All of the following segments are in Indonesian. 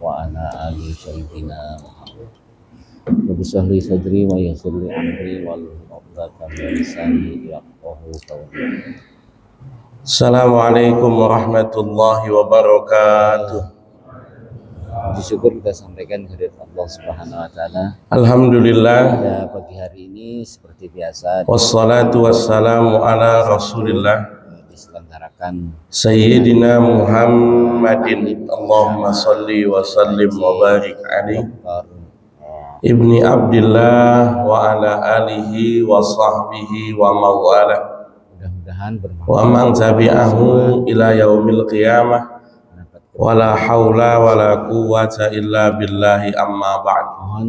wa ala ali sayyidina Muhammad. Rabbi shrah li sadri wa yassir li amri wal 'uqdatam min lisani yafqahu qawli. Assalamualaikum warahmatullahi wabarakatuh. Puji syukur kita sampaikan kehadirat Allah Subhanahu wa taala. Alhamdulillah. Pada pagi hari ini seperti biasa Wassalatu wassalamu ala Rasulillah diselenggarakan Sayyidina Muhammadin. Allahumma salli wa sallim wa barik alaihi Ibni Abdillah wa ala alihi wa sahbihi wa mawala mudah-mudahan wa man tabi'ahu ila yaumil qiyamah wa la hawla wa la quwwata illa billahi amma ba'd. mohon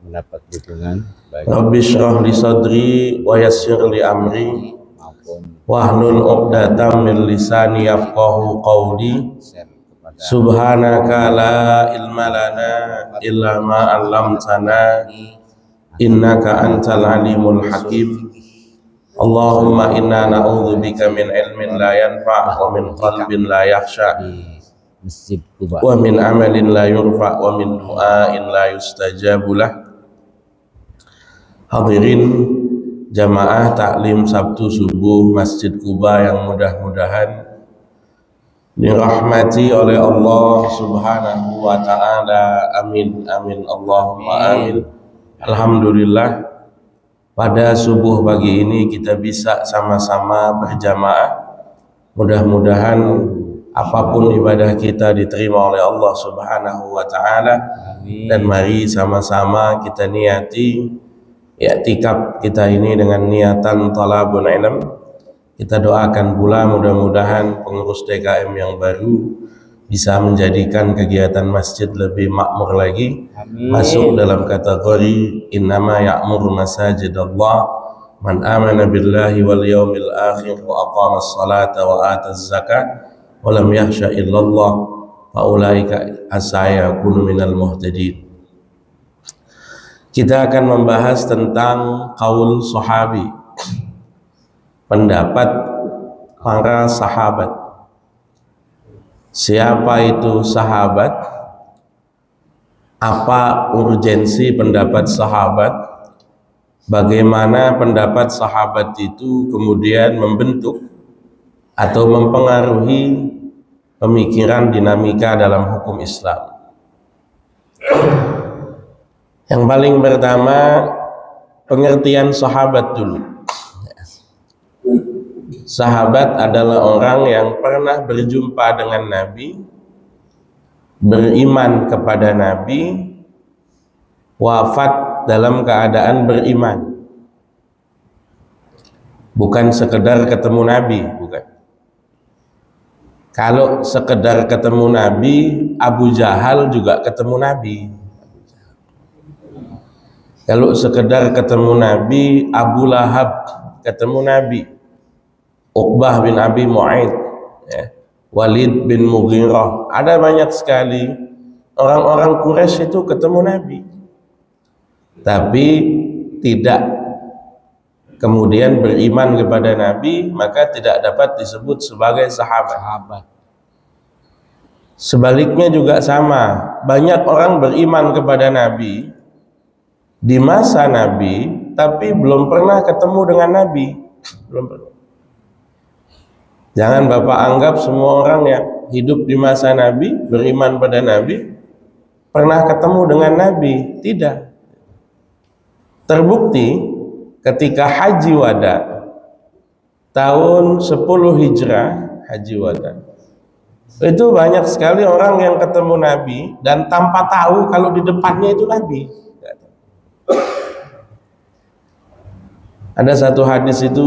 mendapat dukungan baik Rabbi shrah li sadri wa yassir li amri maupun wahlul 'uqdatam min lisani yafqahu qawli. share kepada Subhanaka la ilma lana illa ma 'allamtana innaka antal alimul hakim. Allahumma inna na'udzubika min ilmin la yanfa' wa min qalbin la yakhsha di Masjid Kuba. wa min amalin la yurfa' wa min du'ain la yustajabu lah. Hadirin jamaah taklim Sabtu subuh Masjid Kuba yang mudah-mudahan dirahmati oleh Allah Subhanahu wa taala. Amin amin Allahumma amin. Alhamdulillah, pada subuh pagi ini kita bisa sama-sama berjamaah. Mudah-mudahan apapun ibadah kita diterima oleh Allah Subhanahu wa taala. Amin. Dan mari sama-sama kita niati i'tikaf kita ini dengan niatan talabul ilm. Kita doakan pula mudah-mudahan pengurus DKM yang baru bisa menjadikan kegiatan masjid lebih makmur lagi. Amin. Masuk dalam kategori innama ya'muru masajidallah man amana billahi wal yawmil akhir wa aqamas salata wa ataz zakat wa lam yakhsha illallah fa ulaika asayakunu minal muhtadin. Kita akan membahas tentang qaul sahabi, pendapat para sahabat. Siapa itu sahabat? Apa urgensi pendapat sahabat? Bagaimana pendapat sahabat itu kemudian membentuk atau mempengaruhi pemikiran dinamika dalam hukum Islam? Yang paling pertama, pengertian sahabat dulu. Sahabat adalah orang yang pernah berjumpa dengan Nabi, beriman kepada Nabi, wafat dalam keadaan beriman. Bukan sekedar ketemu Nabi, bukan. Kalau sekedar ketemu Nabi, Abu Jahal juga ketemu Nabi. Kalau sekedar ketemu Nabi, Abu Lahab ketemu Nabi, Uqbah bin Abi Mu'aid, ya, Walid bin Mughirah, ada banyak sekali orang-orang Quraisy itu ketemu Nabi, tapi tidak kemudian beriman kepada Nabi, maka tidak dapat disebut sebagai sahabat. Sebaliknya juga sama, banyak orang beriman kepada Nabi di masa Nabi, tapi belum pernah ketemu dengan Nabi, belum pernah. Jangan Bapak anggap semua orang yang hidup di masa Nabi, beriman pada Nabi, pernah ketemu dengan Nabi. Tidak. Terbukti ketika Haji Wada tahun 10 Hijrah, Haji Wada, itu banyak sekali orang yang ketemu Nabi dan tanpa tahu kalau di depannya itu Nabi. Ada satu hadis itu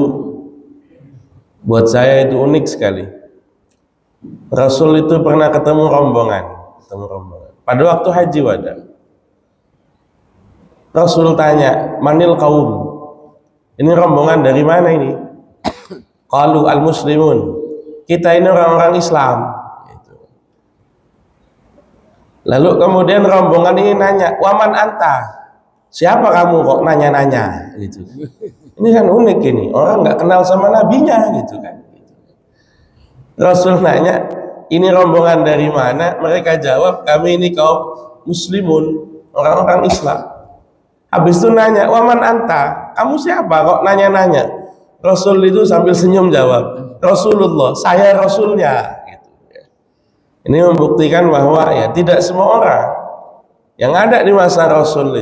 buat saya itu unik sekali. Rasul itu pernah ketemu rombongan. Pada waktu Haji Wada, Rasul tanya, manil kaum? Ini rombongan dari mana ini? Qalu al-muslimun. Kita ini orang-orang Islam. Lalu kemudian rombongan ini nanya, waman anta? Siapa kamu kok nanya-nanya? Gitu. Ini kan unik ini, orang nggak kenal sama nabinya gitu kan. Rasul nanya, ini rombongan dari mana? Mereka jawab, kami ini kaum muslimun, orang-orang Islam. Habis itu nanya, waman anta, kamu siapa kok nanya-nanya? Rasul itu sambil senyum jawab, Rasulullah, saya Rasulnya. Gitu. Ini membuktikan bahwa ya tidak semua orang yang ada di masa Rasul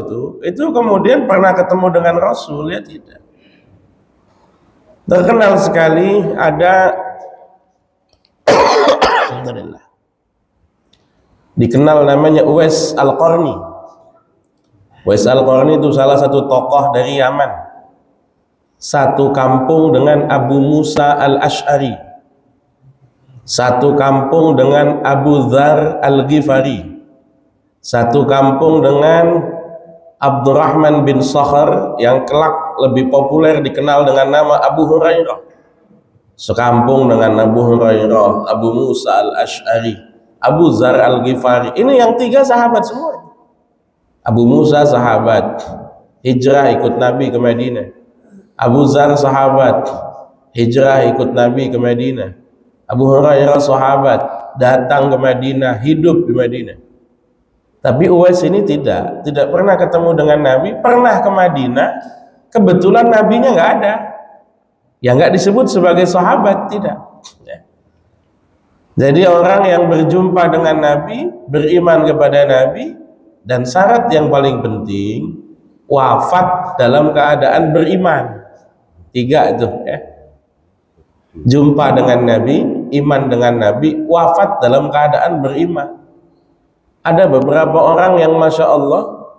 itu kemudian pernah ketemu dengan Rasul, ya tidak. Terkenal sekali ada dikenal namanya Uwais Al-Qarni. Uwais Al-Qarni itu salah satu tokoh dari Yaman, satu kampung dengan Abu Musa Al-Ash'ari, satu kampung dengan Abu Dzar Al-Ghifari, satu kampung dengan Abdurrahman bin Sakhr yang kelak lebih populer dikenal dengan nama Abu Hurairah, sekampung dengan Abu Hurairah, Abu Musa Al-Ash'ari, Abu Dzar Al-Ghifari. Ini yang tiga sahabat semua. Abu Musa sahabat, hijrah ikut Nabi ke Madinah. Abu Dzar sahabat, hijrah ikut Nabi ke Madinah. Abu Hurairah sahabat, datang ke Madinah, hidup di Madinah. Tapi Uwais ini tidak pernah ketemu dengan Nabi, pernah ke Madinah, kebetulan Nabinya nggak ada. Ya nggak disebut sebagai sahabat, tidak. Jadi orang yang berjumpa dengan Nabi, beriman kepada Nabi, dan syarat yang paling penting wafat dalam keadaan beriman. Tiga itu ya. Jumpa dengan Nabi, iman dengan Nabi, wafat dalam keadaan beriman. Ada beberapa orang yang Masya Allah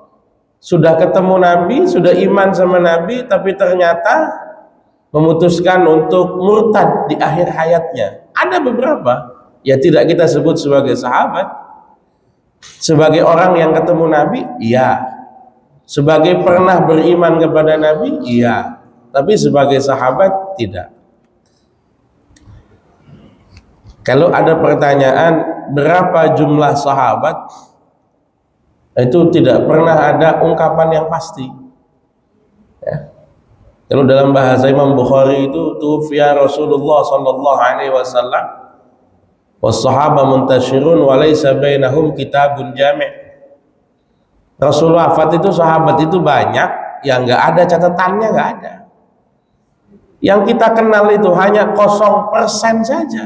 sudah ketemu Nabi, sudah iman sama Nabi, tapi ternyata memutuskan untuk murtad di akhir hayatnya. Ada beberapa, ya tidak kita sebut sebagai sahabat. Sebagai orang yang ketemu Nabi, iya. Sebagai pernah beriman kepada Nabi, iya. Tapi sebagai sahabat, tidak. Kalau ada pertanyaan berapa jumlah sahabat, itu tidak pernah ada ungkapan yang pasti ya. Kalau dalam bahasa Imam Bukhari itu tufiya Rasulullah sallallahu alaihi wasallam was-sahaba muntashirun wa laysa bainahum kitabun jami'. Rasul wafat itu sahabat itu banyak, yang enggak ada catatannya, enggak ada. Yang kita kenal itu hanya 0% saja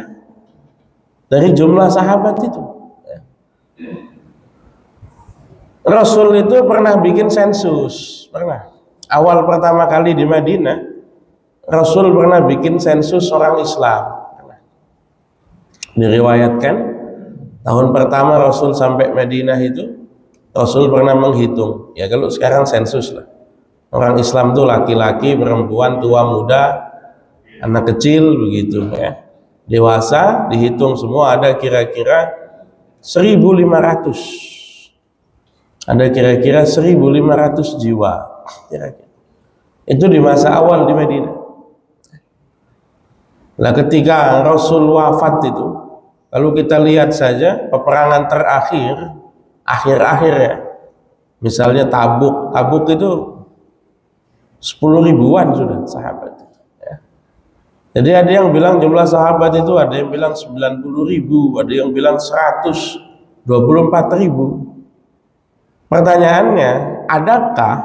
dari jumlah sahabat itu. Rasul itu pernah bikin sensus, pernah. Awal pertama kali di Madinah, Rasul pernah bikin sensus orang Islam. Diriwayatkan tahun pertama Rasul sampai Madinah itu, Rasul pernah menghitung. Ya kalau sekarang sensus lah. Orang Islam itu laki-laki, perempuan, tua, muda, anak kecil begitu ya. Dewasa dihitung semua ada kira-kira 1.500. Ada kira-kira 1.500 jiwa kira-kira. Itu di masa awal di Madinah. Nah ketika Rasul wafat itu, kalau kita lihat saja peperangan terakhir, akhir-akhir ya, misalnya Tabuk itu 10 ribuan sudah sahabat ya. Jadi ada yang bilang jumlah sahabat itu ada yang bilang 90.000, ada yang bilang 124.000. Pertanyaannya, adakah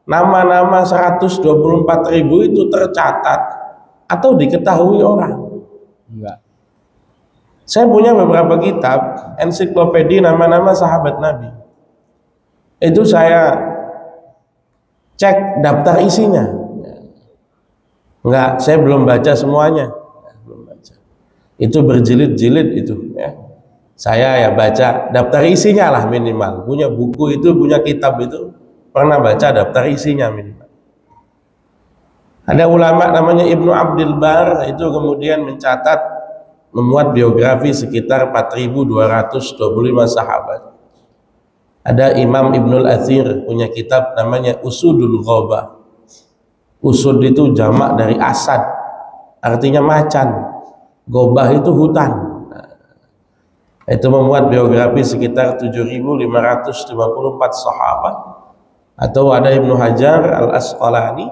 nama-nama 124.000 itu tercatat atau diketahui orang? Enggak. Saya punya beberapa kitab ensiklopedia nama-nama sahabat Nabi. Itu saya cek daftar isinya. Enggak, saya belum baca semuanya. Belum baca. Itu berjilid-jilid itu ya. Saya ya baca daftar isinya lah minimal. Punya buku itu, punya kitab itu, pernah baca daftar isinya minimal. Ada ulama namanya Ibnu Abdul Bar, itu kemudian mencatat, memuat biografi sekitar 4.225 sahabat. Ada Imam Ibnul Athir punya kitab namanya Usudul Ghobah. Usud itu jamak dari asad, artinya macan. Ghobah itu hutan. Itu memuat biografi sekitar 7.554 sahabat. Atau ada Ibnu Hajar Al-Asqalani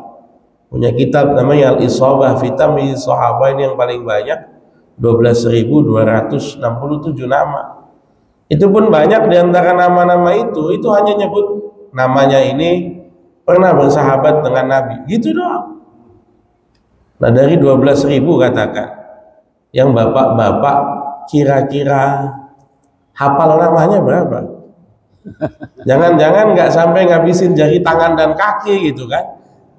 punya kitab namanya Al-Isabah fi Tamyiz Sahabah, ini yang paling banyak, 12.267 nama. Itu pun banyak di antara nama-nama itu hanya nyebut namanya ini pernah bersahabat dengan Nabi, gitu doang. Nah dari 12.000 katakan, yang bapak-bapak kira-kira hafal namanya berapa? Jangan-jangan nggak sampai ngabisin jari tangan dan kaki gitu kan.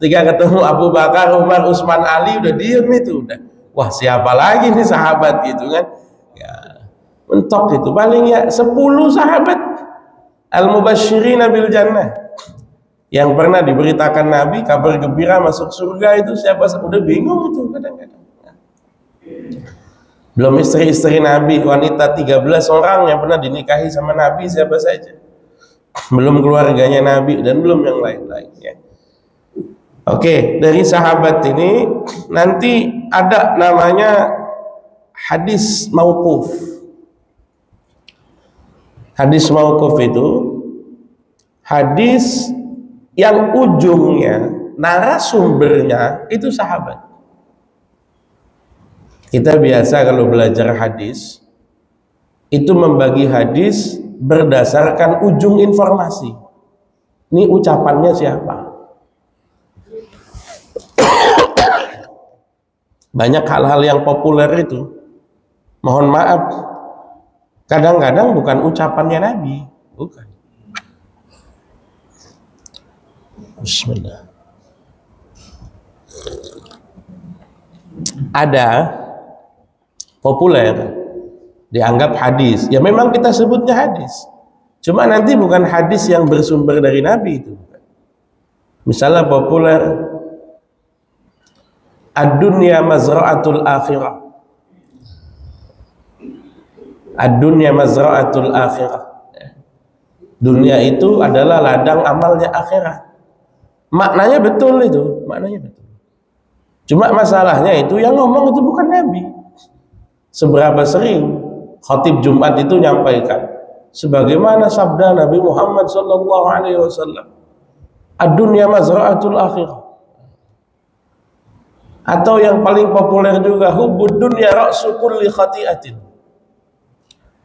Ketika ketemu Abu Bakar, Umar, Utsman, Ali udah diem itu, udah wah siapa lagi nih sahabat gitu kan ya, mentok itu paling ya 10 sahabat al-mubasysyirina bil jannah yang pernah diberitakan Nabi kabar gembira masuk surga. Itu siapa? Udah bingung itu kadang-kadang. Belum istri-istri Nabi, wanita 13 orang yang pernah dinikahi sama Nabi siapa saja, belum keluarganya Nabi, dan belum yang lain-lainnya. Oke, dari sahabat ini nanti ada namanya hadis mauquf. Hadis mauquf itu hadis yang ujungnya narasumbernya itu sahabat. Kita biasa kalau belajar hadis itu membagi hadis berdasarkan ujung informasi. Ini ucapannya siapa? Banyak hal-hal yang populer itu, mohon maaf, kadang-kadang bukan ucapannya Nabi, bukan. Bismillah. Ada populer dianggap hadis, ya memang kita sebutnya hadis, cuma nanti bukan hadis yang bersumber dari Nabi itu. Misalnya populer, ad-dunya mazra'atul akhirah. Ad-dunya mazra'atul akhirah. Dunia itu adalah ladang amalnya akhirat. Maknanya betul itu, maknanya betul. Cuma masalahnya itu yang ngomong itu bukan Nabi. Seberapa sering khatib Jumat itu nyampaikan sebagaimana sabda Nabi Muhammad SAW, ad-dunya mazra'atul akhirah. Atau yang paling populer juga, hubbud dunya ra'su kulli khati'atin.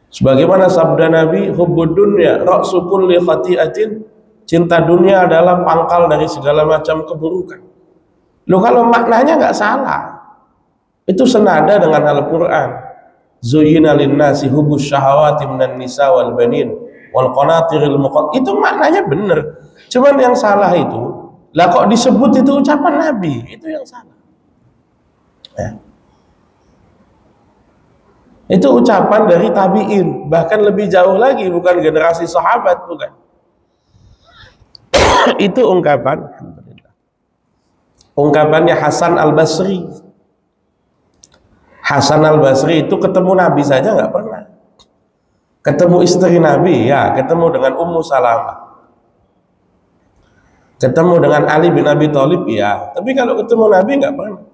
Sebagaimana sabda Nabi, hubbud dunya ra'su kulli khati'atin, cinta dunia adalah pangkal dari segala macam keburukan. Loh, kalau maknanya nggak salah, itu senada dengan Al-Quran. Zuyyina linnasi hubbus syahawati minan nisa wal banin wal qanatiril muqaddar. Itu maknanya benar. Cuman yang salah itu, lah kok disebut itu ucapan Nabi, itu yang salah. Ya. Itu ucapan dari tabi'in, bahkan lebih jauh lagi, bukan generasi sahabat, bukan. Itu ungkapan, ungkapannya Hasan al-Basri. Hasan al-Basri itu ketemu Nabi saja nggak pernah. Ketemu istri Nabi, ya, ketemu dengan Ummu Salamah. Ketemu dengan Ali bin Abi Thalib, ya, tapi kalau ketemu Nabi nggak pernah.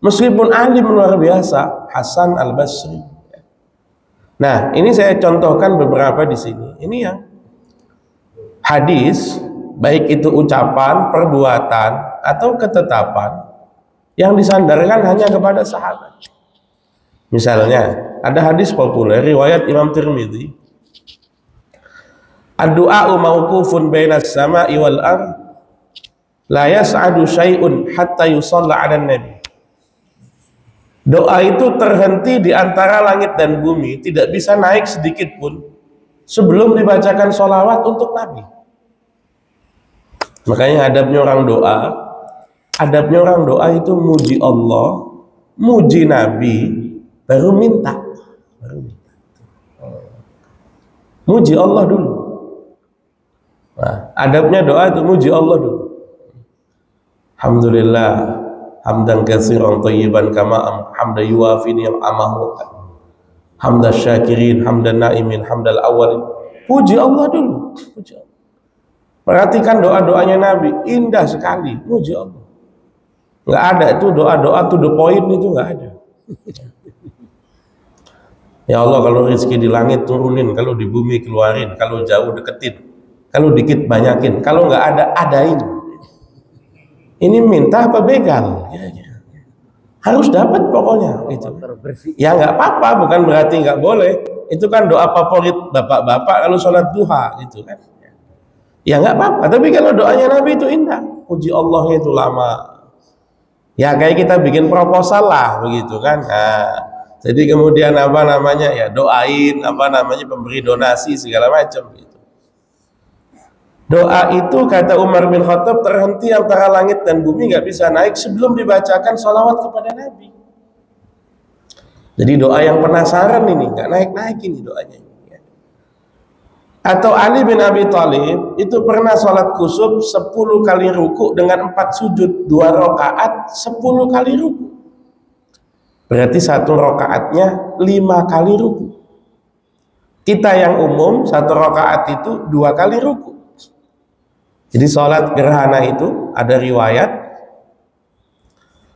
Meskipun alim luar biasa, Hasan al-Basri. Nah, ini saya contohkan beberapa di sini. Ini yang hadis, baik itu ucapan, perbuatan, atau ketetapan yang disandarkan hanya kepada sahabat. Misalnya, ada hadis populer riwayat Imam Tirmidzi, ad-du'a'u mauqufun bainas sama'i wal ardh la yas'adu syai'un hatta yusalla 'alan nabi. Doa itu terhenti di antara langit dan bumi, tidak bisa naik sedikit pun sebelum dibacakan sholawat untuk Nabi. Makanya adabnya orang doa itu muji Allah, muji Nabi, baru minta. Muji Allah dulu. Nah, adabnya doa itu muji Allah dulu. Alhamdulillah hamdan katsiran thayyiban kama hamda yuwafi ni'amahu hamda syakirin hamdan naimin hamdal awwalin. Puji Allah dulu, puji Allah. Perhatikan doa-doanya Nabi, indah sekali, puji Allah. Nggak ada itu doa-doa to the point, itu nggak ada. Ya Allah, kalau rezeki di langit turunin, kalau di bumi keluarin, kalau jauh deketin, kalau dikit banyakin, kalau nggak ada adain. Ini minta apa begal? harus dapat pokoknya itu. Terbersih. Ya nggak apa-apa, bukan berarti nggak boleh. Itu kan doa favorit bapak-bapak kalau sholat duha gitu kan. Ya nggak apa-apa. Tapi kalau doanya Nabi itu indah, puji Allahnya itu lama. Ya kayak kita bikin proposal lah begitu kan. Nah, jadi kemudian apa namanya ya doain apa namanya pemberi donasi segala macam gitu. Doa itu kata Umar bin Khattab terhenti antara langit dan bumi, nggak bisa naik sebelum dibacakan sholawat kepada Nabi. Jadi doa yang penasaran ini nggak naik-naik ini doanya. Atau Ali bin Abi Thalib itu pernah sholat kusuf 10 kali ruku dengan 4 sujud, 2 rakaat 10 kali ruku. Berarti 1 rakaatnya 5 kali ruku. Kita yang umum 1 rakaat itu 2 kali ruku. Jadi sholat gerhana itu ada riwayat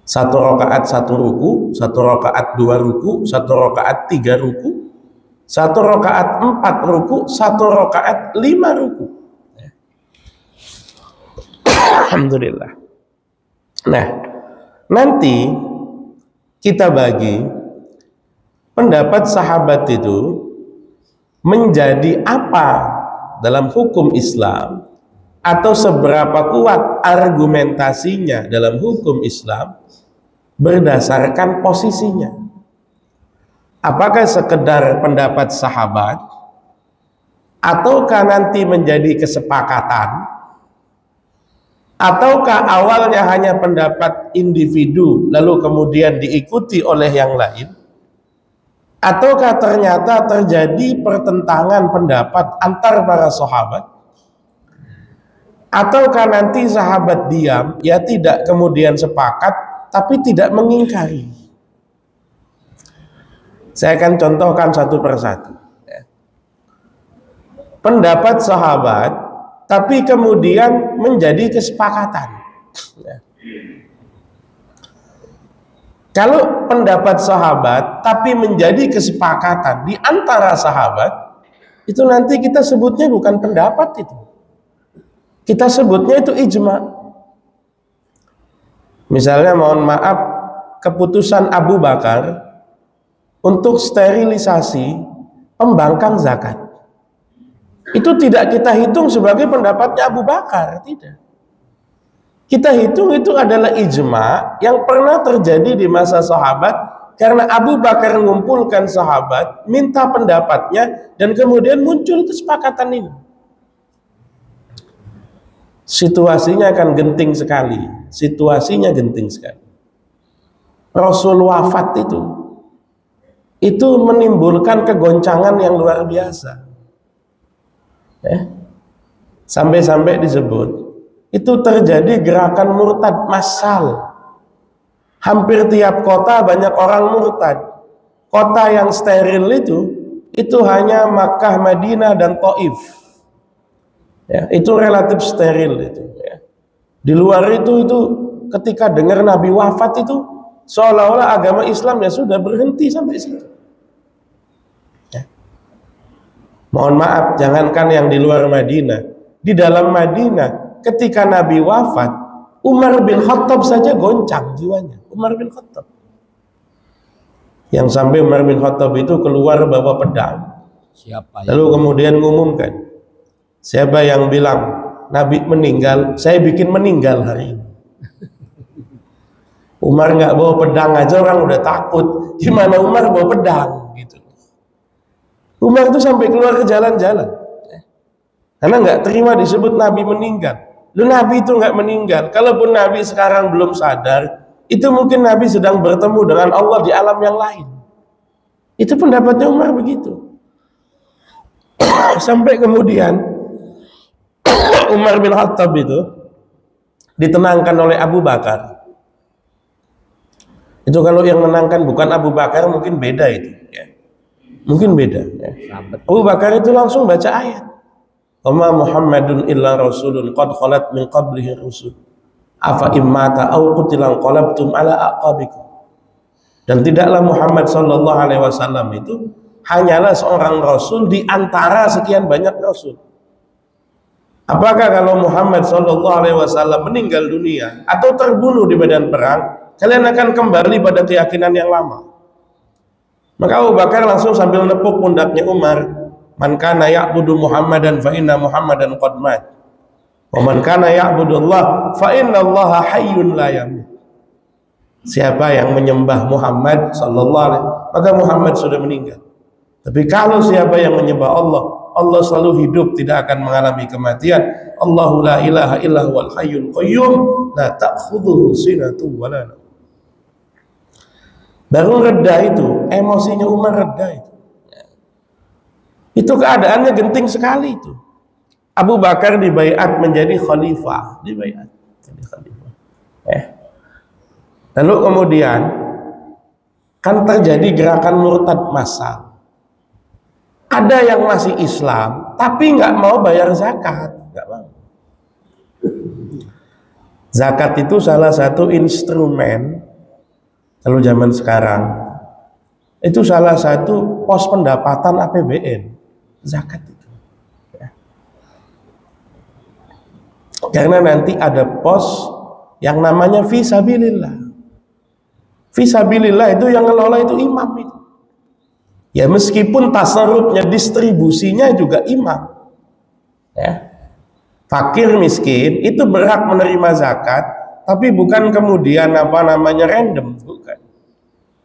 1 rakaat 1 ruku, 1 rakaat 2 ruku, 1 rakaat 3 ruku, 1 rakaat 4 ruku, 1 rakaat 5 ruku. Alhamdulillah. Nah, nanti kita bagi pendapat sahabat itu menjadi apa dalam hukum Islam, atau seberapa kuat argumentasinya dalam hukum Islam berdasarkan posisinya. Apakah sekedar pendapat sahabat, ataukah nanti menjadi kesepakatan, ataukah awalnya hanya pendapat individu lalu kemudian diikuti oleh yang lain, ataukah ternyata terjadi pertentangan pendapat antar para sahabat, ataukah nanti sahabat diam, ya tidak kemudian sepakat tapi tidak mengingkari. Saya akan contohkan satu persatu. Pendapat sahabat tapi kemudian menjadi kesepakatan. Kalau pendapat sahabat tapi menjadi kesepakatan di antara sahabat, itu nanti kita sebutnya bukan pendapat itu. Kita sebutnya itu ijma. Misalnya mohon maaf, keputusan Abu Bakar untuk sterilisasi pembangkang zakat, itu tidak kita hitung sebagai pendapatnya Abu Bakar, tidak. Kita hitung itu adalah ijma yang pernah terjadi di masa sahabat, karena Abu Bakar mengumpulkan sahabat, minta pendapatnya, dan kemudian muncul kesepakatan ini. Situasinya akan genting sekali. Situasinya genting sekali. Rasul wafat itu menimbulkan kegoncangan yang luar biasa. Sampai-sampai disebut itu terjadi gerakan murtad massal. Hampir tiap kota banyak orang murtad. Kota yang steril itu hanya Makkah, Madinah, dan Taif. Ya, itu relatif steril itu. Ya. Di luar itu ketika dengar Nabi wafat itu seolah-olah agama Islam ya sudah berhenti sampai situ. Ya. Mohon maaf, jangankan yang di luar Madinah, di dalam Madinah ketika Nabi wafat, Umar bin Khattab saja goncang jiwanya. Umar bin Khattab, yang sampai Umar bin Khattab itu keluar bawa pedang. Siapa lalu kemudian mengumumkan, siapa yang bilang Nabi meninggal, saya bikin meninggal hari ini. Umar nggak bawa pedang aja orang udah takut, gimana Umar bawa pedang gitu. Umar itu sampai keluar ke jalan-jalan karena nggak terima disebut Nabi meninggal. Lu Nabi itu nggak meninggal. Kalaupun Nabi sekarang belum sadar, itu mungkin Nabi sedang bertemu dengan Allah di alam yang lain. Itu pendapatnya Umar begitu. Sampai kemudian Umar bin Khattab itu ditenangkan oleh Abu Bakar. Itu kalau yang menangkan bukan Abu Bakar mungkin beda itu, ya. Mungkin beda. Ya. Abu Bakar itu langsung baca ayat. Wa Muhammadun illa rasulun qad khalat min qablihi rusul. Afa immata aw qutilan qalabtum ala aqabikum. Dan tidaklah Muhammad sallallahu alaihi wasallam itu hanyalah seorang rasul di antara sekian banyak rasul. Apakah kalau Muhammad sallallahu alaihi wasallam meninggal dunia atau terbunuh di medan perang, kalian akan kembali pada keyakinan yang lama. Maka Abu Bakar langsung sambil nepuk pundaknya Umar, man kana ya'budu Muhammadan fa inna Muhammadan qad mat, wa man kana ya'budu Allah fa inna Allah hayyun la yamut. Siapa yang menyembah Muhammad sallallahu alaihi wasallam, maka Muhammad sudah meninggal. Tapi kalau siapa yang menyembah Allah, Allah selalu hidup, tidak akan mengalami kematian. Allahu la ilaha illa huwal hayyul qayyum la ta'khudhuhu sinatun wa la nawm. Baru reda itu, emosinya Umar reda itu. Itu keadaannya genting sekali itu. Abu Bakar dibaiat menjadi khalifah, dibaiat jadi khalifah. Lalu kemudian kan terjadi gerakan murtad massal. Ada yang masih Islam tapi nggak mau bayar zakat, nggak mau. Zakat itu salah satu instrumen. Kalau zaman sekarang itu salah satu pos pendapatan APBN, zakat itu. Ya. Karena nanti ada pos yang namanya fisabilillah. Fisabilillah itu yang ngelola itu imam itu. Ya meskipun tasarrufnya, distribusinya juga imam. Ya. Fakir miskin itu berhak menerima zakat, tapi bukan kemudian random, bukan.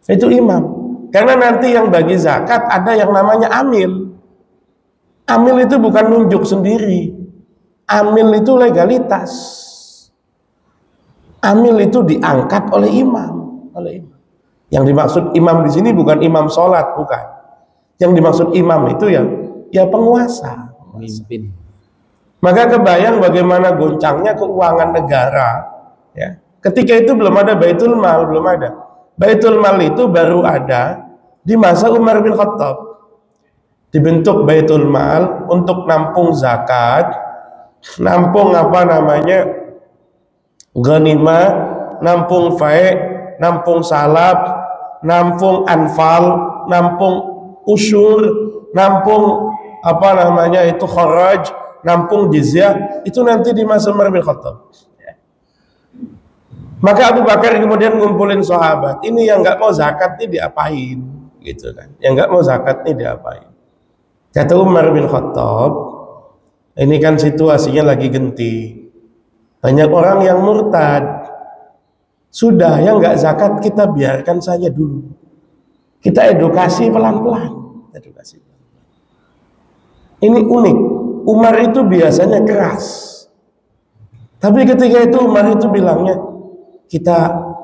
Itu imam. Karena nanti yang bagi zakat ada yang namanya amil. Amil itu bukan nunjuk sendiri. Amil itu legalitas. Amil itu diangkat oleh imam, Yang dimaksud imam di sini bukan imam sholat, bukan. Yang dimaksud imam itu ya penguasa, Pemimpin. Maka kebayang bagaimana goncangnya keuangan negara. Ya. Ketika itu belum ada Baitul Mal, belum ada. Baitul Mal itu baru ada di masa Umar bin Khattab. Dibentuk Baitul Mal untuk nampung zakat, nampung ghanimah, nampung fae, nampung salab, nampung anfal, nampung usyur, nampung kharaj, nampung jizyah. Itu nanti di masa Umar bin Khattab. Maka Abu Bakar kemudian ngumpulin sahabat. Ini yang nggak mau zakat nih diapain, gitu kan? Yang nggak mau zakat nih diapain? Kata Umar bin Khattab, ini kan situasinya lagi genting. Banyak orang yang murtad. Sudah yang nggak zakat kita biarkan saja dulu. Kita edukasi pelan-pelan. Ini unik. Umar itu biasanya keras. Tapi ketika itu Umar itu bilangnya, kita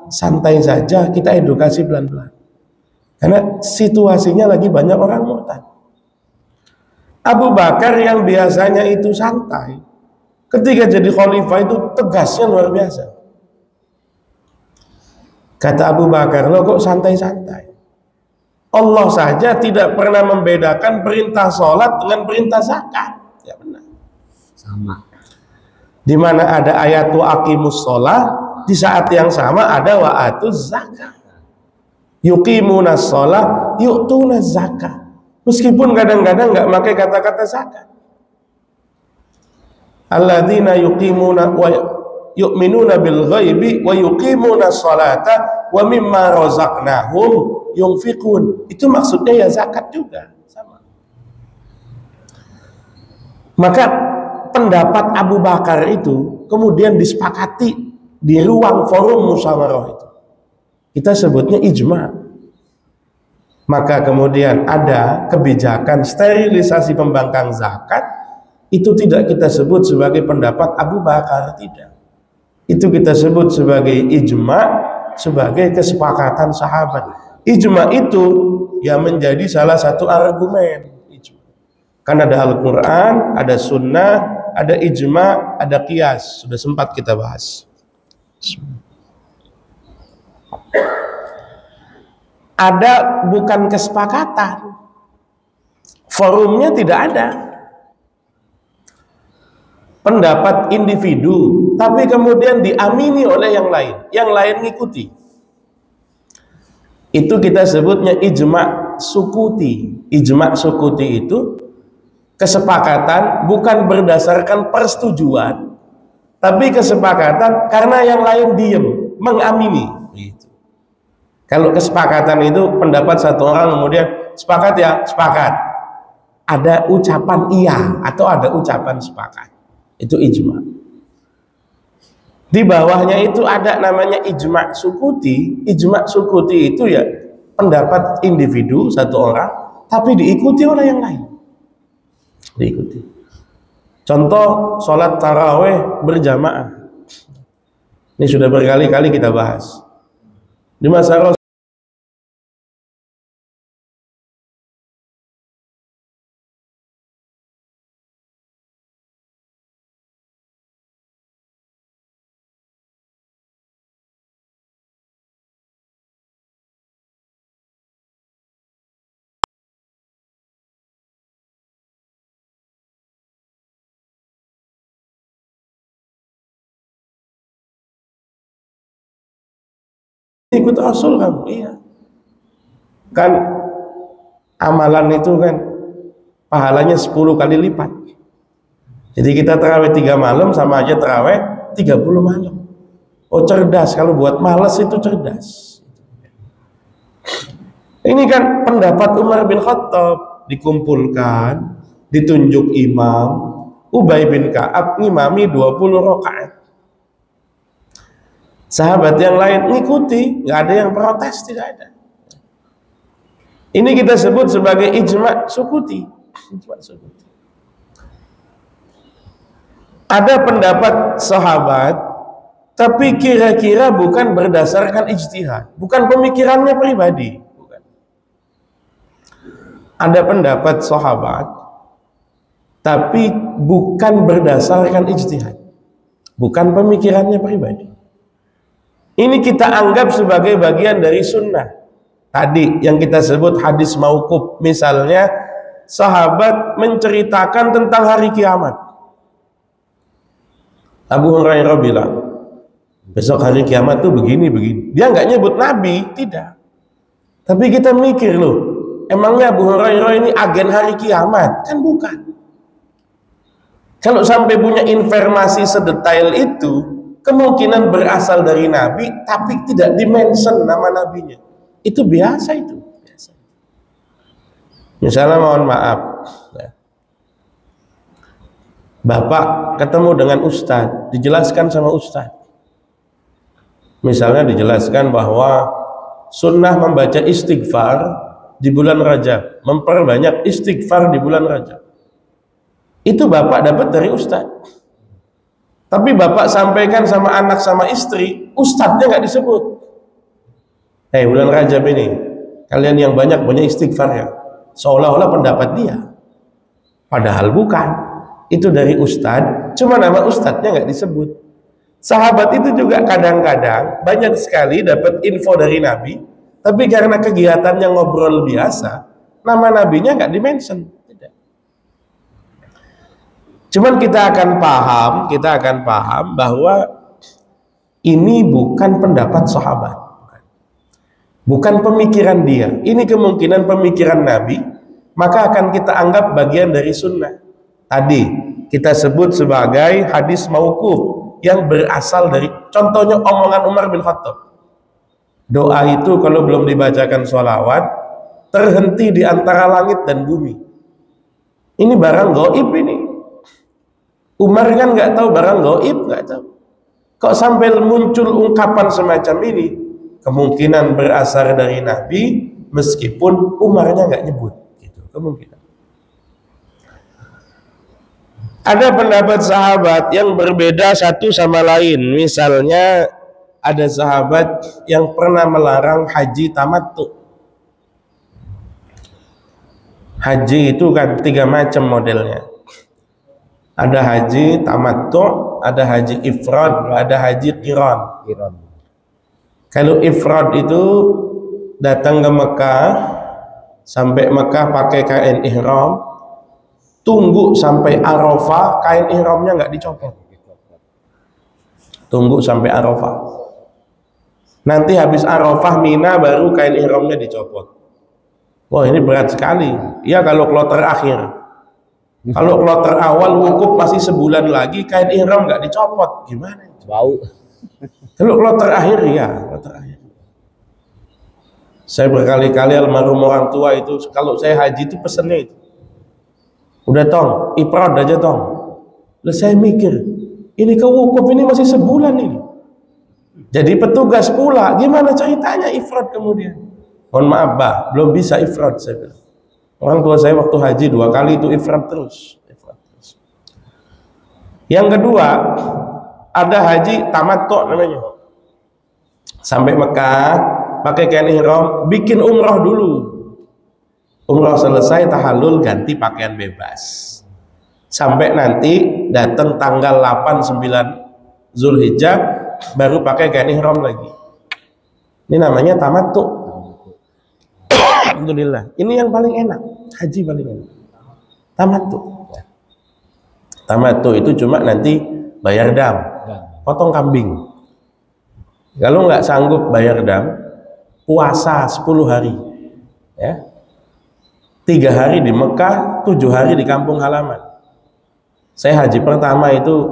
santai saja, kita edukasi pelan-pelan. Karena situasinya lagi banyak orang murtad. Abu Bakar yang biasanya itu santai, ketika jadi khalifah itu tegasnya luar biasa. Kata Abu Bakar, lo kok santai-santai? Allah saja tidak pernah membedakan perintah sholat dengan perintah zakat. Ya benar. Sama. Di mana ada ayat wa aqimus sholat, di saat yang sama ada wa atuz zakat. Yuqimunas sholat, yu'tunaz zakat. Meskipun kadang-kadang nggak pakai kata-kata zakat. Alladzina yuqimuna wa yu'minuna bil ghaibi wa yuqimunas sholata wa mimma razaqnahum yunfiqun. Itu maksudnya ya zakat juga, sama. Maka pendapat Abu Bakar itu kemudian disepakati di ruang forum musyawarah itu. Kita sebutnya ijma. Maka kemudian ada kebijakan sterilisasi pembangkang zakat. Itu tidak kita sebut sebagai pendapat Abu Bakar, tidak. Itu kita sebut sebagai ijma, sebagai kesepakatan sahabat. Ijma itu yang menjadi salah satu argumen. Kan ada Al-Quran, ada Sunnah, ada ijma, ada qiyas. Sudah sempat kita bahas. Ada bukan kesepakatan, forumnya tidak ada, pendapat individu, tapi kemudian diamini oleh yang lain ngikuti. Itu kita sebutnya ijma sukuti. Ijma sukuti itu kesepakatan bukan berdasarkan persetujuan, tapi kesepakatan karena yang lain diem, mengamini. Begitu. Kalau kesepakatan itu pendapat satu orang kemudian sepakat ya, sepakat. Ada ucapan iya atau ada ucapan sepakat. Itu ijma. Di bawahnya itu ada namanya ijma sukuti. Ijma sukuti itu ya pendapat individu satu orang tapi diikuti oleh yang lain. Diikuti. Contoh sholat taraweh berjamaah. Ini sudah berkali-kali kita bahas. Di masa ikut Rasul kamu, iya. Kan amalan itu kan pahalanya 10 kali lipat. Jadi kita terawih 3 malam sama aja terawih 30 malam. Oh cerdas, kalau buat malas itu cerdas. Ini kan pendapat Umar bin Khattab dikumpulkan, ditunjuk imam, Ubay bin Ka'ab ngimami 20 rakaat. Sahabat yang lain ngikuti, nggak ada yang protes, tidak ada. Ini kita sebut sebagai ijma sukuti. Ijma sukuti. Ada pendapat sahabat, tapi kira-kira bukan berdasarkan ijtihad, bukan pemikirannya pribadi. Bukan. Ada pendapat sahabat, tapi bukan berdasarkan ijtihad, bukan pemikirannya pribadi. Ini kita anggap sebagai bagian dari sunnah. Tadi yang kita sebut hadis mauquf. Misalnya sahabat menceritakan tentang hari kiamat. Abu Hurairah bilang, besok hari kiamat tuh begini-begini. Dia nggak nyebut Nabi, tidak. Tapi kita mikir loh, emangnya Abu Hurairah ini agen hari kiamat? Kan bukan. Kalau sampai punya informasi sedetail itu, kemungkinan berasal dari Nabi tapi tidak dimention nama nabinya. Itu biasa itu. Biasa. Misalnya mohon maaf, Bapak ketemu dengan Ustadz, dijelaskan sama Ustadz. Misalnya dijelaskan bahwa sunnah membaca istighfar di bulan Rajab, memperbanyak istighfar di bulan Rajab. Itu Bapak dapat dari Ustadz. Tapi Bapak sampaikan sama anak sama istri, Ustadznya nggak disebut. Bulan Rajab ini, kalian yang banyak istighfar ya. Seolah-olah pendapat dia. Padahal bukan. Itu dari Ustadz, cuma nama Ustadznya nggak disebut. Sahabat itu juga kadang-kadang banyak sekali dapat info dari Nabi, tapi karena kegiatannya ngobrol biasa, nama nabinya nggak dimention. Cuman kita akan paham bahwa ini bukan pendapat sahabat, bukan pemikiran dia. Ini kemungkinan pemikiran Nabi, maka akan kita anggap bagian dari sunnah. Tadi kita sebut sebagai hadis mauquf yang berasal dari, contohnya omongan Umar bin Khattab. Doa itu kalau belum dibacakan sholawat, terhenti di antara langit dan bumi. Ini barang gaib ini. Umar kan nggak tahu barang gaib, nggak tahu. Kok sampai muncul ungkapan semacam ini? Kemungkinan berasal dari Nabi, meskipun Umarnya nggak nyebut. Gitu, kemungkinan. Ada pendapat sahabat yang berbeda satu sama lain. Misalnya ada sahabat yang pernah melarang haji tamattu. Haji itu kan 3 macam modelnya. Ada haji tamattu, ada haji ifrad, ada haji qiran. Kalau ifrad itu datang ke Mekah, sampai Mekah pakai kain ihram, tunggu sampai Arafah, kain ihramnya nggak dicopot. Tunggu sampai Arafah. Nanti habis Arafah Mina baru kain ihramnya dicopot. Wah, ini berat sekali. Ya kalau kloter akhir. Kalau kloter awal wukuf masih sebulan lagi, kain ihram nggak dicopot, gimana? Bau. Kalau kloter akhir ya, kloter akhir. Saya berkali-kali almarhum orang tua itu kalau saya haji itu pesennya itu. Udah tong, ifrad aja tong. Lah saya mikir, ini ke wukuf ini masih sebulan ini. Jadi petugas pula, gimana ceritanya ifrad kemudian? Mohon maaf, Bah, belum bisa ifrad saya bilang. Orang tua saya waktu haji 2 kali itu ifrad terus. Yang kedua, ada haji tamattu namanya. Sampai Mekah, pakai kain ihram, bikin umroh dulu. Umroh selesai, tahallul, ganti pakaian bebas. Sampai nanti datang tanggal 8 9 Zulhijjah baru pakai kain ihram lagi. Ini namanya tamattu. Alhamdulillah. Ini yang paling enak, haji paling enak. Tamattu. Tamattu itu cuma nanti bayar dam, potong kambing. Kalau nggak sanggup bayar dam, puasa 10 hari, ya, 3 hari di Mekah, 7 hari di kampung halaman. Saya haji pertama itu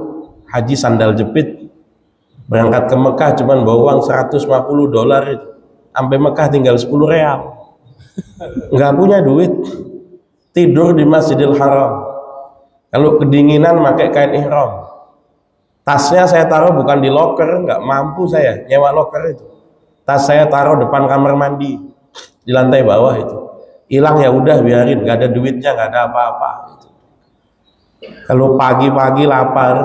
haji sandal jepit, berangkat ke Mekah cuman bawa uang $150 itu, sampai Mekah tinggal 10 real, nggak punya duit, tidur di Masjidil Haram. Kalau kedinginan pakai kain ihram. Tasnya saya taruh bukan di loker, nggak mampu saya nyewa loker itu. Tas saya taruh depan kamar mandi di lantai bawah itu. Hilang ya udah biarin, nggak ada duitnya, nggak ada apa-apa. Gitu. Kalau pagi-pagi lapar,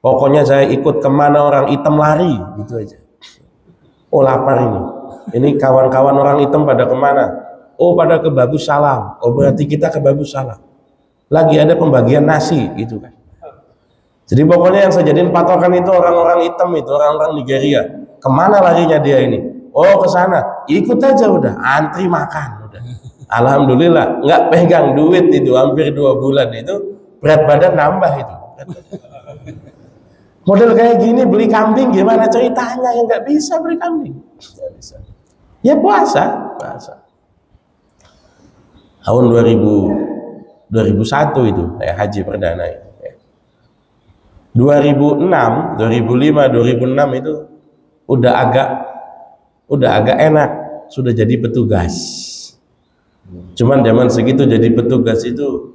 pokoknya saya ikut kemana orang hitam lari, gitu aja. Oh lapar ini. Ini kawan-kawan orang hitam pada kemana? Oh pada ke Babus Salam. Oh berarti kita ke Babus Salam. Lagi ada pembagian nasi gitu kan. Jadi pokoknya yang saya jadiin patokan itu orang-orang hitam itu, orang-orang Nigeria. Kemana larinya dia ini? Oh ke sana. Ikut aja udah, antri makan udah. Alhamdulillah nggak pegang duit itu hampir 2 bulan itu, berat badan nambah itu. Model kayak gini beli kambing gimana ceritanya? Yang nggak bisa beli kambing. Nggak bisa. Ya puasa. Tahun 2001 itu haji perdana itu. 2006, 2005, 2006 itu udah agak enak, sudah jadi petugas. Cuman zaman segitu jadi petugas itu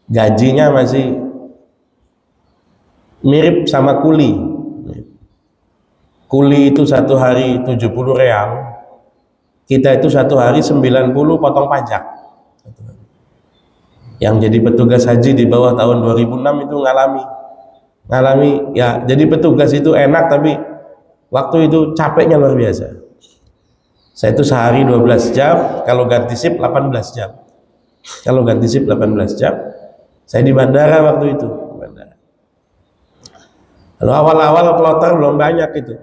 gajinya masih mirip sama kuli. Kuli itu 1 hari 70 real. Kita itu 1 hari 90 potong pajak. Yang jadi petugas haji di bawah tahun 2006 itu ngalami ya, jadi petugas itu enak tapi waktu itu capeknya luar biasa. Saya itu sehari 12 jam, kalau ganti shift 18 jam. Kalau ganti shift 18 jam, saya di bandara waktu itu. Kalau awal-awal kloter belum banyak itu.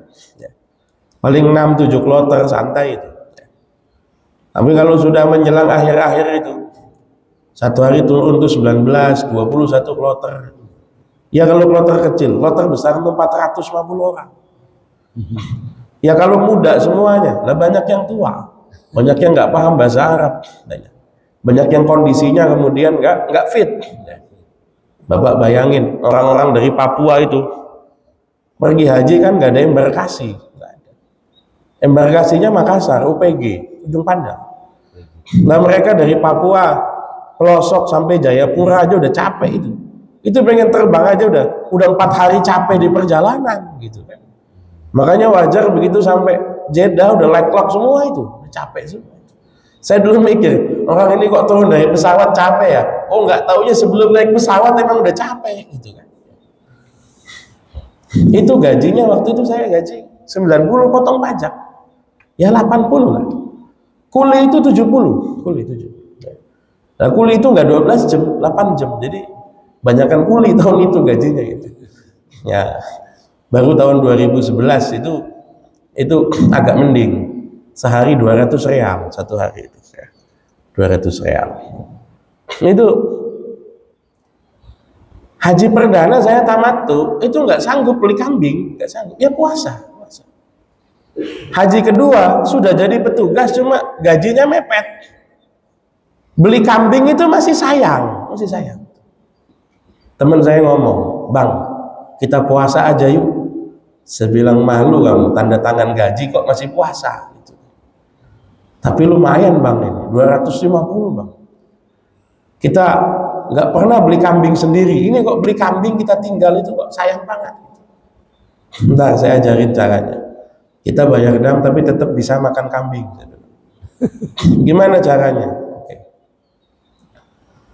Paling 6-7 kloter santai itu. Tapi kalau sudah menjelang akhir-akhir itu, 1 hari turun tuh 19, 21 kloter. Ya kalau kloter kecil, kloter besar itu 450 orang. Ya kalau muda semuanya, lah banyak yang tua, banyak yang nggak paham bahasa Arab, banyak yang kondisinya kemudian nggak fit. Bapak bayangin orang-orang dari Papua itu pergi haji kan nggak ada embarkasi, embarkasinya Makassar, UPG, Ujung Pandang. Nah mereka dari Papua pelosok sampai Jayapura aja udah capek itu pengen terbang aja udah 4 hari capek di perjalanan gitu kan. Makanya wajar begitu sampai Jeddah udah leg lock semua itu, udah capek semua. Saya dulu mikir, orang ini kok turun dari pesawat capek ya? Oh nggak taunya sebelum naik pesawat emang udah capek gitu kan. Itu gajinya waktu itu saya gaji 90 potong pajak. Ya 80 lah. Kuli itu 70, kuli 70. Nah kuli itu nggak 12 jam, 8 jam. Jadi banyakkan kuli tahun itu gajinya gitu. Ya, baru tahun 2011 itu agak mending. Sehari 200 real 1 hari itu. 200 real. Itu haji perdana saya tamattu, itu nggak sanggup beli kambing, nggak sanggup. Ya puasa. Haji kedua sudah jadi petugas cuma gajinya mepet. Beli kambing itu masih sayang. Teman saya ngomong, "Bang, kita puasa aja yuk. Saya bilang, malu kamu, tanda tangan gaji kok masih puasa gitu. Tapi lumayan bang ini, 250 bang. Kita nggak pernah beli kambing sendiri, ini kok beli kambing kita tinggal itu kok sayang banget. Bentar, saya ajarin caranya. Kita bayar dam tapi tetap bisa makan kambing. Gimana caranya? Oke.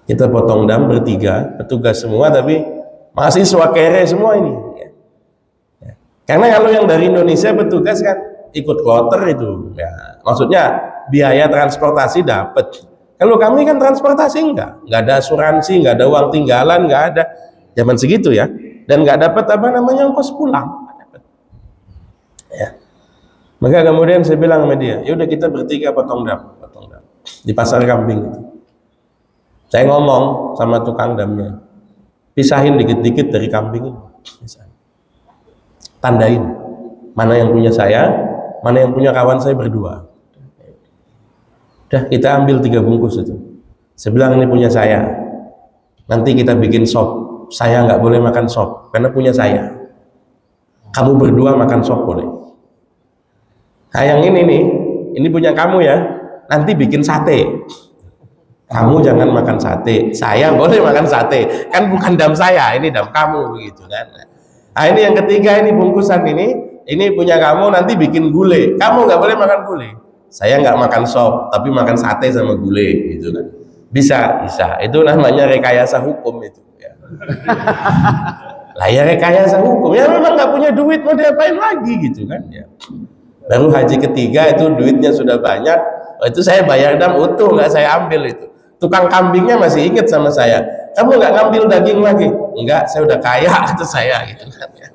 Kita potong dam bertiga, petugas semua, tapi mahasiswa kere semua ini. Karena kalau yang dari Indonesia petugas kan ikut kloter itu, ya, maksudnya biaya transportasi dapat. Kalau kami kan transportasi enggak ada asuransi, enggak ada uang tinggalan, enggak ada zaman segitu ya, dan enggak dapat apa namanya ongkos pulang. Ya. Maka kemudian saya bilang sama dia, ya udah kita bertiga potong dam di pasar kambing itu. Saya ngomong sama tukang damnya, pisahin dikit-dikit dari kambing ini, tandain mana yang punya saya, mana yang punya kawan saya berdua. Udah kita ambil 3 bungkus itu. Saya bilang ini punya saya. Nanti kita bikin sop. Saya nggak boleh makan sop karena punya saya. Kamu berdua makan sop boleh. Nah yang ini nih, ini punya kamu ya. Nanti bikin sate. Kamu jangan makan sate. Saya boleh makan sate. Kan bukan dam saya, ini dam kamu begitu kan. Nah ini yang ketiga, ini bungkusan ini punya kamu, nanti bikin gulai. Kamu nggak boleh makan gulai. Saya nggak makan sop, tapi makan sate sama gulai, gitu kan? Bisa. Itu namanya rekayasa hukum itu. Ya. Lah ya rekayasa hukum. Ya memang nggak punya duit, mau diapain lagi, gitu kan? Ya. Baru haji ketiga itu duitnya sudah banyak. Itu saya bayar dam utuh, nggak saya ambil itu. Tukang kambingnya masih inget sama saya. Kamu nggak ngambil daging lagi? Enggak, saya udah kaya kata saya, gitu kan? Ya.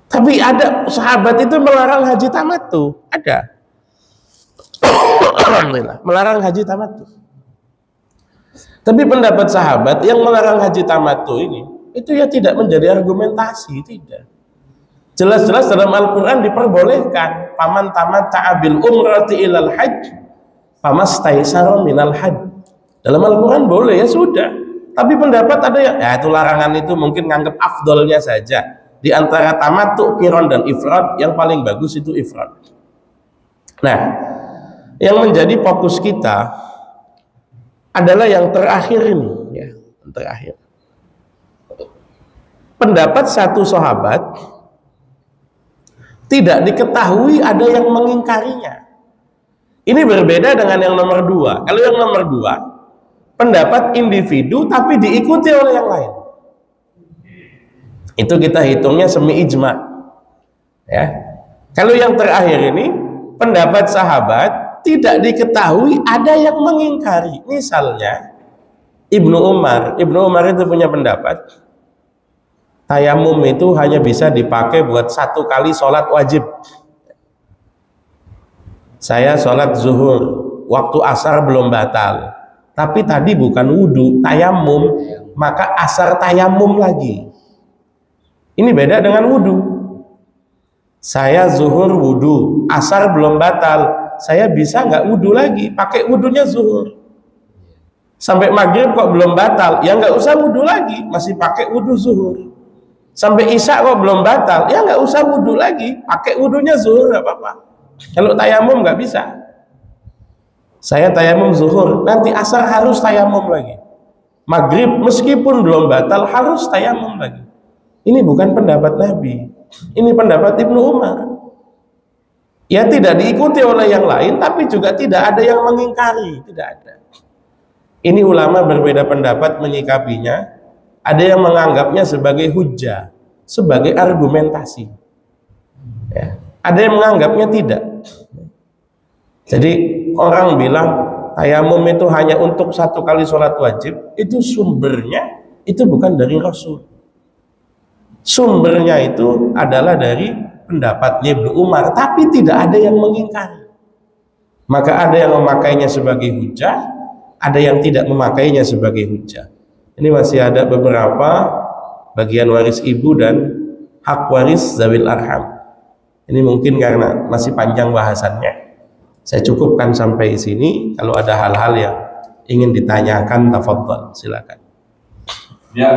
Tapi ada sahabat itu melarang haji tamattu, ada. Alhamdulillah, melarang haji tamattu. Tapi pendapat sahabat yang melarang haji tamattu ini, itu ya tidak menjadi argumentasi, tidak. Jelas-jelas dalam Al-Quran diperbolehkan. Paman tamatta'a bil umrati ilal hajj, famastaysara minal hajj. Dalam Al-Quran boleh, ya sudah. Tapi pendapat ada yang, ya itu larangan itu mungkin nganggap afdolnya saja. Di antara tamattu, qiran dan ifrad, yang paling bagus itu ifrad. Nah, yang menjadi fokus kita adalah yang terakhir ini, ya, yang terakhir. Pendapat satu sahabat tidak diketahui ada yang mengingkarinya. Ini berbeda dengan yang nomor 2. Kalau yang nomor 2, pendapat individu tapi diikuti oleh yang lain. Itu kita hitungnya semi ijma. Ya. Kalau yang terakhir ini pendapat sahabat tidak diketahui ada yang mengingkari. Misalnya Ibnu Umar itu punya pendapat tayamum itu hanya bisa dipakai buat 1 kali sholat wajib. Saya sholat zuhur, waktu asar belum batal, tapi tadi bukan wudhu, tayamum, maka asar tayamum lagi. Ini beda dengan wudhu. Saya zuhur wudhu, asar belum batal, saya bisa nggak wudhu lagi, pakai wudhunya zuhur. Sampai maghrib kok belum batal, ya nggak usah wudhu lagi, masih pakai wudhu zuhur. Sampai isya kok belum batal, ya nggak usah wudhu lagi, pakai wudhunya zuhur, nggak apa-apa. Kalau tayamum nggak bisa. Saya tayamum zuhur, nanti asar harus tayamum lagi. Maghrib meskipun belum batal harus tayamum lagi. Ini bukan pendapat Nabi, ini pendapat Ibnu Umar. Ya tidak diikuti oleh yang lain, tapi juga tidak ada yang mengingkari, tidak ada. Ini ulama berbeda pendapat menyikapinya. Ada yang menganggapnya sebagai hujjah, sebagai argumentasi. Ya. Ada yang menganggapnya tidak. Jadi orang bilang tayamum itu hanya untuk 1 kali sholat wajib, itu sumbernya itu bukan dari Rasul. Sumbernya itu adalah dari pendapatnya Ibnu Umar, tapi tidak ada yang mengingkari. Maka ada yang memakainya sebagai hujjah, ada yang tidak memakainya sebagai hujjah. Ini masih ada beberapa bagian waris ibu dan hak waris zawil arham. Ini mungkin karena masih panjang bahasannya, saya cukupkan sampai sini. Kalau ada hal-hal yang ingin ditanyakan, tafadhal, silakan. Ya.